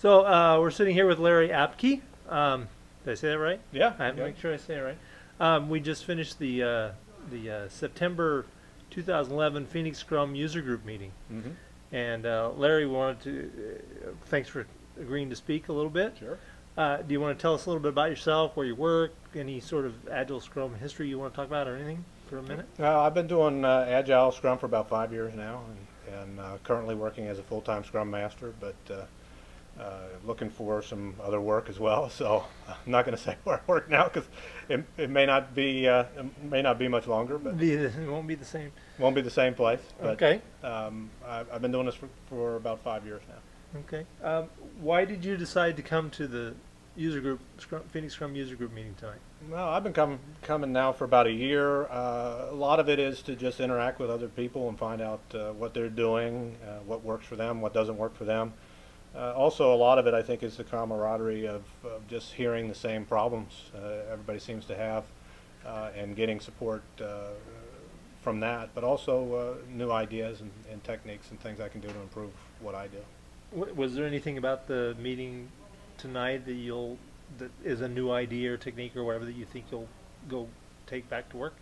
So we're sitting here with Larry Apke. Did I say that right? Yeah. I have to make sure I say it right. We just finished the September 2011 Phoenix Scrum user group meeting, Mm-hmm. and Larry wanted to. Thanks for agreeing to speak a little bit. Sure. Do you want to tell us a little bit about yourself, where you work, any sort of Agile Scrum history you want to talk about, or anything for a minute? I've been doing Agile Scrum for about 5 years now, and currently working as a full-time Scrum Master, but looking for some other work as well. So I'm not going to say where I work now because it may not be much longer, but It won't be the same. won't be the same place. But, Okay. I've been doing this for about 5 years now. Okay. Why did you decide to come to the user group, Phoenix Scrum user group meeting tonight? Well, I've been coming now for about a year. A lot of it is to just interact with other people and find out what they're doing, what works for them, what doesn't work for them. Also, a lot of it, I think, is the camaraderie of just hearing the same problems everybody seems to have and getting support from that, but also new ideas and techniques and things I can do to improve what I do. Was there anything about the meeting tonight that is a new idea or technique or whatever that you think you'll go take back to work?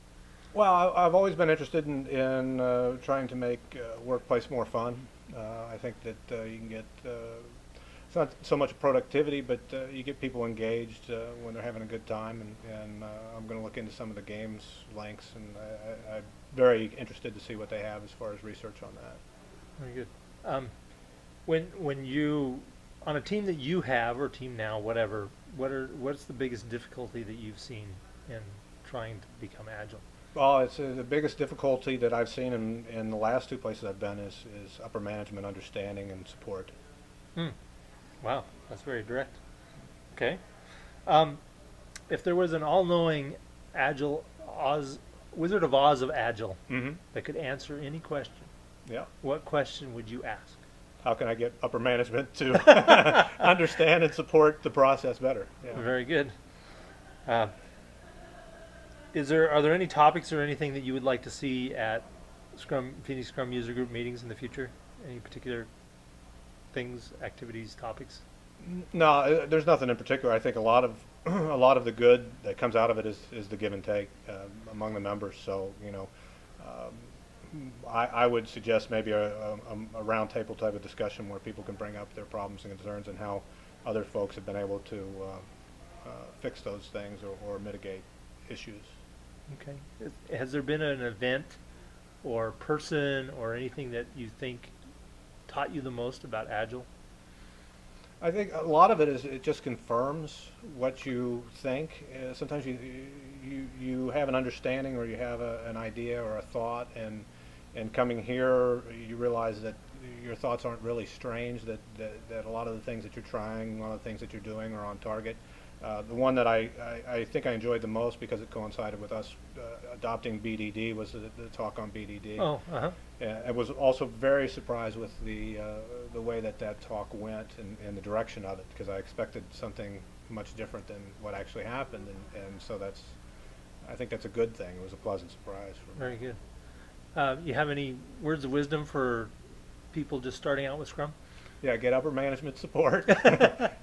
Well, I've always been interested in trying to make workplace more fun. I think that you can get, it's not so much productivity, but you get people engaged when they're having a good time, and I'm going to look into some of the games links, and I'm very interested to see what they have as far as research on that. Very good. When you, on a team that you have, or team now, whatever, what's the biggest difficulty that you've seen in trying to become agile? Well, it's the biggest difficulty that I've seen in the last two places I've been is upper management understanding and support. Wow, that's very direct. Okay. If there was an all-knowing Agile Wizard of Oz of Agile that could answer any question, Yeah. what question would you ask? How can I get upper management to understand and support the process better? Yeah. Very good. Are there any topics or anything that you would like to see at Phoenix Scrum user group meetings in the future? Any particular things, activities, topics? No, there's nothing in particular. I think a lot of the good that comes out of it is the give and take among the members. So I would suggest maybe a round table type of discussion where people can bring up their problems and concerns and how other folks have been able to fix those things or mitigate issues. Okay. Has there been an event or person or anything that you think taught you the most about Agile? I think a lot of it is it just confirms what you think. Sometimes you have an understanding or you have an idea or a thought, and coming here you realize that your thoughts aren't really strange, that a lot of the things that you're trying, a lot of the things that you're doing are on target. The one that I think I enjoyed the most because it coincided with us adopting BDD was the talk on BDD. Oh, I was also very surprised with the way that talk went and the direction of it, because I expected something much different than what actually happened, and so I think that's a good thing. It was a pleasant surprise for me. very good. You have any words of wisdom for people just starting out with Scrum? Yeah, get upper management support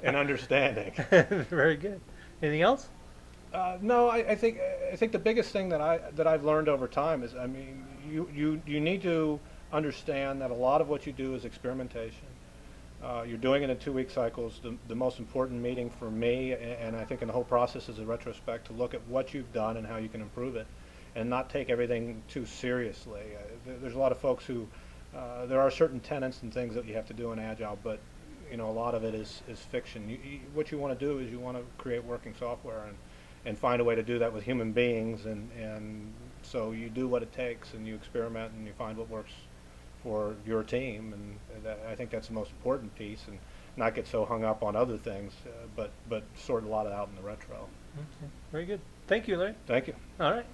and understanding. Very good. Anything else? No, I think the biggest thing that I've learned over time is, I mean, you need to understand that a lot of what you do is experimentation. You're doing it in 2-week cycles. The most important meeting for me, and I think in the whole process, is a retrospect to look at what you've done and how you can improve it, and not take everything too seriously. There's a lot of folks who there are certain tenets and things that you have to do in Agile, but a lot of it is fiction. What you want to do is you want to create working software and find a way to do that with human beings, and so you do what it takes and you experiment and you find what works for your team, and I think that's the most important piece, and not get so hung up on other things, but sort a lot out in the retro. Okay. Very good. Thank you, Larry. Thank you. All right.